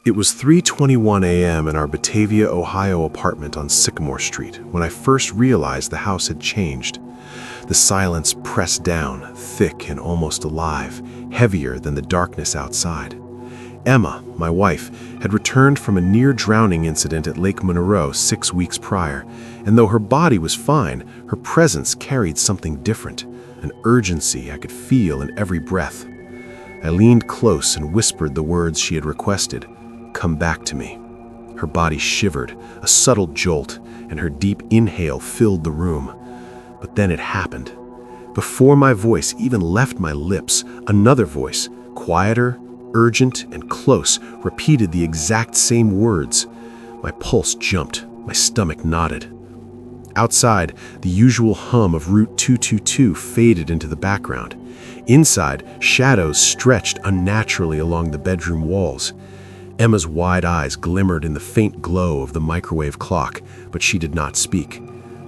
It was 3:21 a.m. in our Batavia, Ohio apartment on Sycamore Street when I first realized the house had changed. The silence pressed down, thick and almost alive, heavier than the darkness outside. Emma, my wife, had returned from a near-drowning incident at Lake Monroe 6 weeks prior, and though her body was fine, her presence carried something different, an urgency I could feel in every breath. I leaned close and whispered the words she had requested, "Come back to me." Her body shivered, a subtle jolt, and her deep inhale filled the room. But then it happened. Before my voice even left my lips, another voice, quieter, urgent, and close, repeated the exact same words. My pulse jumped, my stomach knotted. Outside, the usual hum of Route 222 faded into the background. Inside, shadows stretched unnaturally along the bedroom walls. Emma's wide eyes glimmered in the faint glow of the microwave clock, but she did not speak.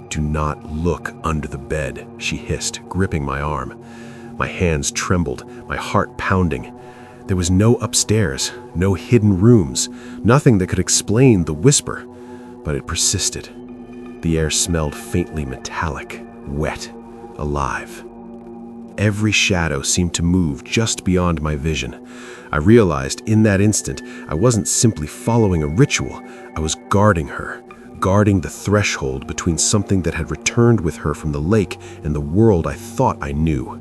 "Do not look under the bed," she hissed, gripping my arm. My hands trembled, my heart pounding. There was no upstairs, no hidden rooms, nothing that could explain the whisper, but it persisted. The air smelled faintly metallic, wet, alive. Every shadow seemed to move just beyond my vision. I realized in that instant I wasn't simply following a ritual, I was guarding her, guarding the threshold between something that had returned with her from the lake and the world I thought I knew.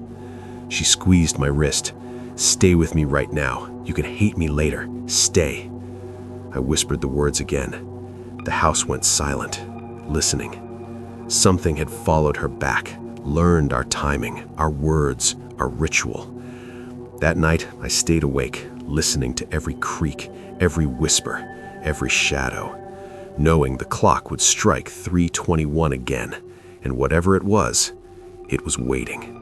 She squeezed my wrist. "Stay with me right now. You can hate me later. Stay." I whispered the words again. The house went silent, listening. Something had followed her back, learned our timing, our words, our ritual. That night, I stayed awake, listening to every creak, every whisper, every shadow, knowing the clock would strike 3:21 again, and whatever it was waiting.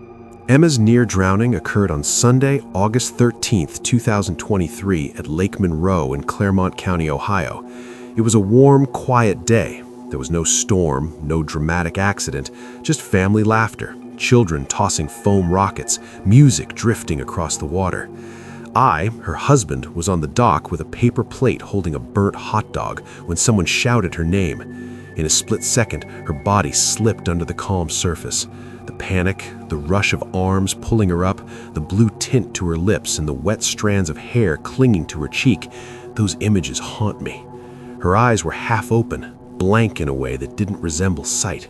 Emma's near drowning occurred on Sunday, August 13th, 2023 at Lake Monroe in Clermont County, Ohio. It was a warm, quiet day. There was no storm, no dramatic accident, just family laughter, children tossing foam rockets, music drifting across the water. I, her husband, was on the dock with a paper plate holding a burnt hot dog when someone shouted her name. In a split second, her body slipped under the calm surface. The panic, the rush of arms pulling her up, the blue tint to her lips and the wet strands of hair clinging to her cheek, those images haunt me. Her eyes were half open, blank in a way that didn't resemble sight.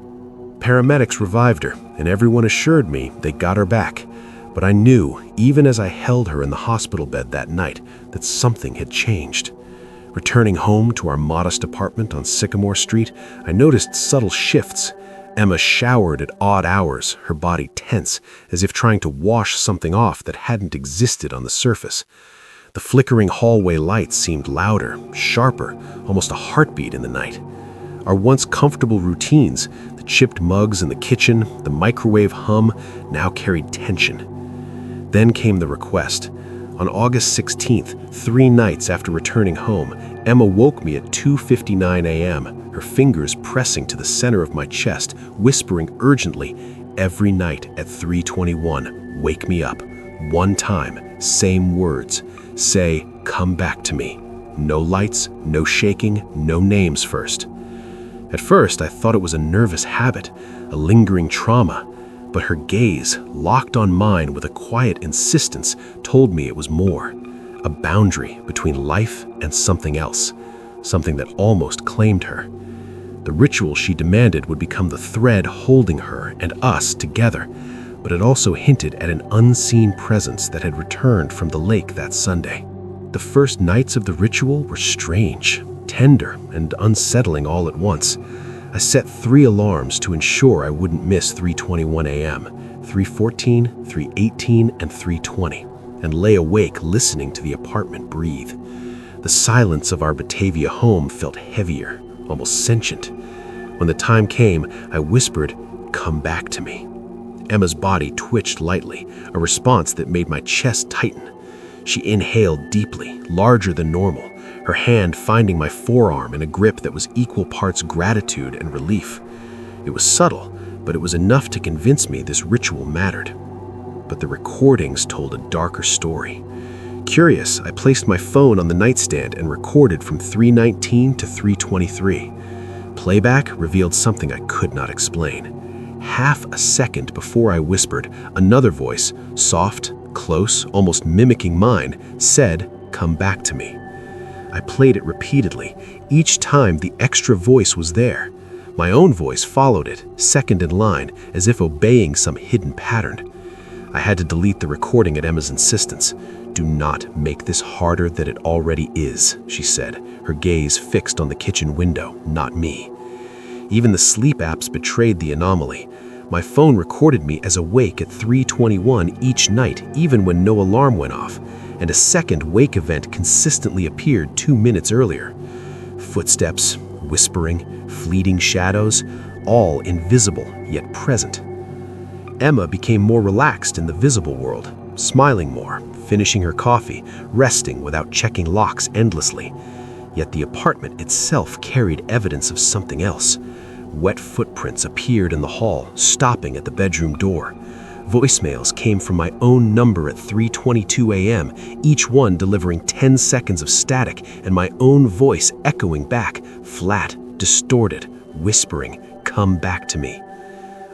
Paramedics revived her, and everyone assured me they got her back. But I knew, even as I held her in the hospital bed that night, that something had changed. Returning home to our modest apartment on Sycamore Street, I noticed subtle shifts. Emma showered at odd hours, her body tense, as if trying to wash something off that hadn't existed on the surface. The flickering hallway lights seemed louder, sharper, almost a heartbeat in the night. Our once comfortable routines, the chipped mugs in the kitchen, the microwave hum, now carried tension. Then came the request. On August 16th, 3 nights after returning home, Emma woke me at 2:59 a.m., her fingers pressing to the center of my chest, whispering urgently, "Every night at 3:21, wake me up. One time, same words. Say, 'Come back to me.' No lights, no shaking, no names first." At first, I thought it was a nervous habit, a lingering trauma, but her gaze, locked on mine with a quiet insistence, told me it was more. A boundary between life and something else, something that almost claimed her. The ritual she demanded would become the thread holding her and us together, but it also hinted at an unseen presence that had returned from the lake that Sunday. The first nights of the ritual were strange, tender, and unsettling all at once. I set 3 alarms to ensure I wouldn't miss 3:21 a.m., 3:14, 3:18, and 3:20, and lay awake listening to the apartment breathe. The silence of our Batavia home felt heavier, almost sentient. When the time came, I whispered, "Come back to me." Emma's body twitched lightly, a response that made my chest tighten. She inhaled deeply, larger than normal, her hand finding my forearm in a grip that was equal parts gratitude and relief. It was subtle, but it was enough to convince me this ritual mattered. But the recordings told a darker story. Curious, I placed my phone on the nightstand and recorded from 3:19 to 3:23. Playback revealed something I could not explain. Half a second before I whispered, another voice, soft, close, almost mimicking mine, said, "Come back to me." I played it repeatedly. Each time the extra voice was there. My own voice followed it, second in line, as if obeying some hidden pattern. I had to delete the recording at Emma's insistence. "Do not make this harder than it already is," she said, her gaze fixed on the kitchen window, not me. Even the sleep apps betrayed the anomaly. My phone recorded me as awake at 3:21 each night, even when no alarm went off, and a second wake event consistently appeared 2 minutes earlier. Footsteps, whispering, fleeting shadows, all invisible yet present. Emma became more relaxed in the visible world, smiling more, finishing her coffee, resting without checking locks endlessly. Yet the apartment itself carried evidence of something else. Wet footprints appeared in the hall, stopping at the bedroom door. Voicemails came from my own number at 3:22 a.m., each one delivering 10 seconds of static and my own voice echoing back, flat, distorted, whispering, "Come back to me."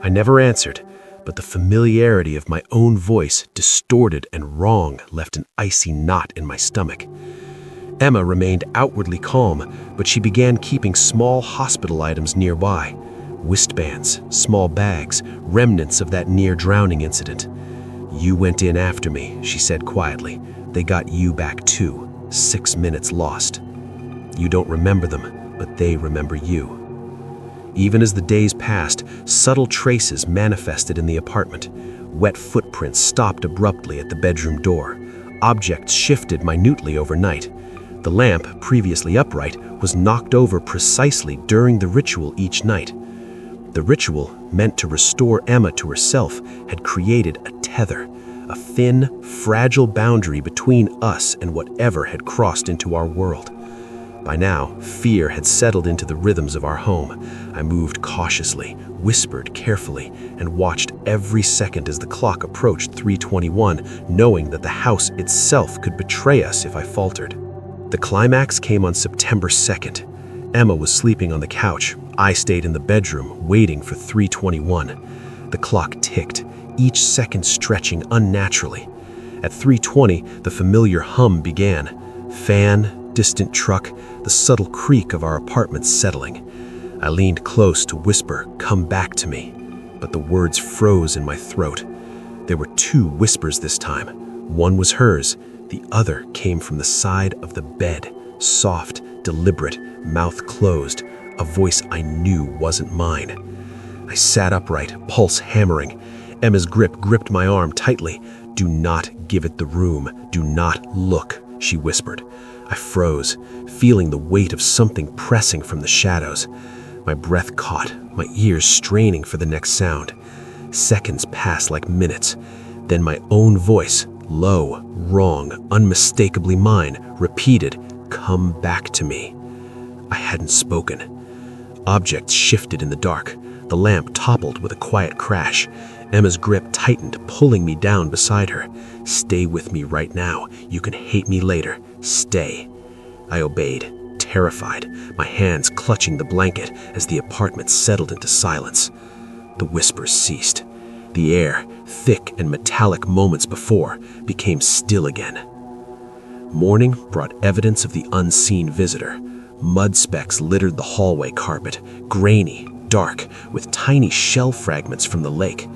I never answered, but the familiarity of my own voice, distorted and wrong, left an icy knot in my stomach. Emma remained outwardly calm, but she began keeping small hospital items nearby. Wristbands, small bags, remnants of that near-drowning incident. "You went in after me," she said quietly. "They got you back too. 6 minutes lost. You don't remember them, but they remember you." Even as the days passed, subtle traces manifested in the apartment. Wet footprints stopped abruptly at the bedroom door. Objects shifted minutely overnight. The lamp, previously upright, was knocked over precisely during the ritual each night. The ritual, meant to restore Emma to herself, had created a tether, a thin, fragile boundary between us and whatever had crossed into our world. By now, fear had settled into the rhythms of our home. I moved cautiously, whispered carefully, and watched every second as the clock approached 3:21, knowing that the house itself could betray us if I faltered. The climax came on September 2nd. Emma was sleeping on the couch. I stayed in the bedroom, waiting for 3:21. The clock ticked, each second stretching unnaturally. At 3:20, the familiar hum began. Fan, distant truck, the subtle creak of our apartment settling. I leaned close to whisper, "Come back to me," but the words froze in my throat. There were 2 whispers this time. One was hers, the other came from the side of the bed, soft, deliberate, mouth closed, a voice I knew wasn't mine. I sat upright, pulse hammering. Emma's grip gripped my arm tightly. "Do not give it the room. Do not look," she whispered. I froze, feeling the weight of something pressing from the shadows. My breath caught, my ears straining for the next sound. Seconds passed like minutes. Then my own voice, low, wrong, unmistakably mine, repeated, "Come back to me." I hadn't spoken. Objects shifted in the dark. The lamp toppled with a quiet crash. Emma's grip tightened, pulling me down beside her. "Stay with me right now. You can hate me later. Stay." I obeyed, terrified, my hands clutching the blanket as the apartment settled into silence. The whispers ceased. The air, thick and metallic moments before, became still again. Morning brought evidence of the unseen visitor. Mud specks littered the hallway carpet, grainy, dark, with tiny shell fragments from the lake.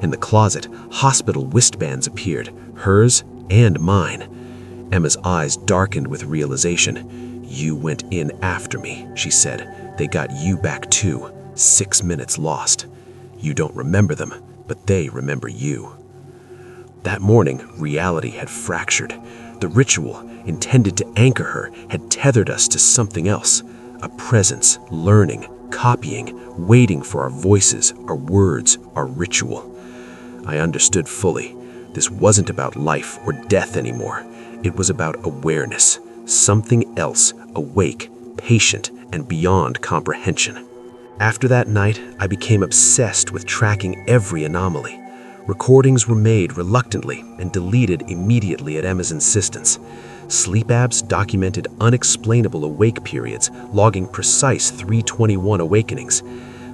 In the closet, hospital wristbands appeared, hers and mine. Emma's eyes darkened with realization. "You went in after me," she said. "They got you back too. 6 minutes lost. You don't remember them, but they remember you." That morning, reality had fractured. The ritual, intended to anchor her, had tethered us to something else. A presence, learning, copying, waiting for our voices, our words, our ritual. I understood fully. This wasn't about life or death anymore. It was about awareness, something else, awake, patient, and beyond comprehension. After that night, I became obsessed with tracking every anomaly. Recordings were made reluctantly and deleted immediately at Emma's insistence. Sleep apps documented unexplainable awake periods, logging precise 3:21 awakenings.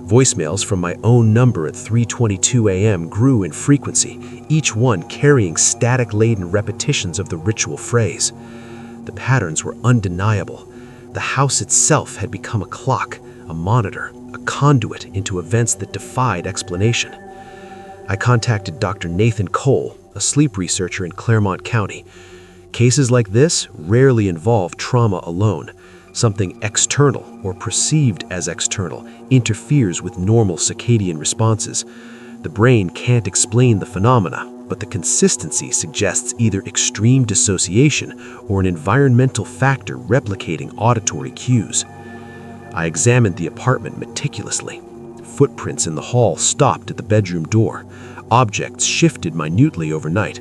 Voicemails from my own number at 3:22 a.m. grew in frequency, each one carrying static-laden repetitions of the ritual phrase. The patterns were undeniable. The house itself had become a clock, a monitor, a conduit into events that defied explanation. I contacted Dr. Nathan Cole, a sleep researcher in Clermont County. Cases like this rarely involve trauma alone. Something external or perceived as external interferes with normal circadian responses. The brain can't explain the phenomena, but the consistency suggests either extreme dissociation or an environmental factor replicating auditory cues. I examined the apartment meticulously. Footprints in the hall stopped at the bedroom door. Objects shifted minutely overnight.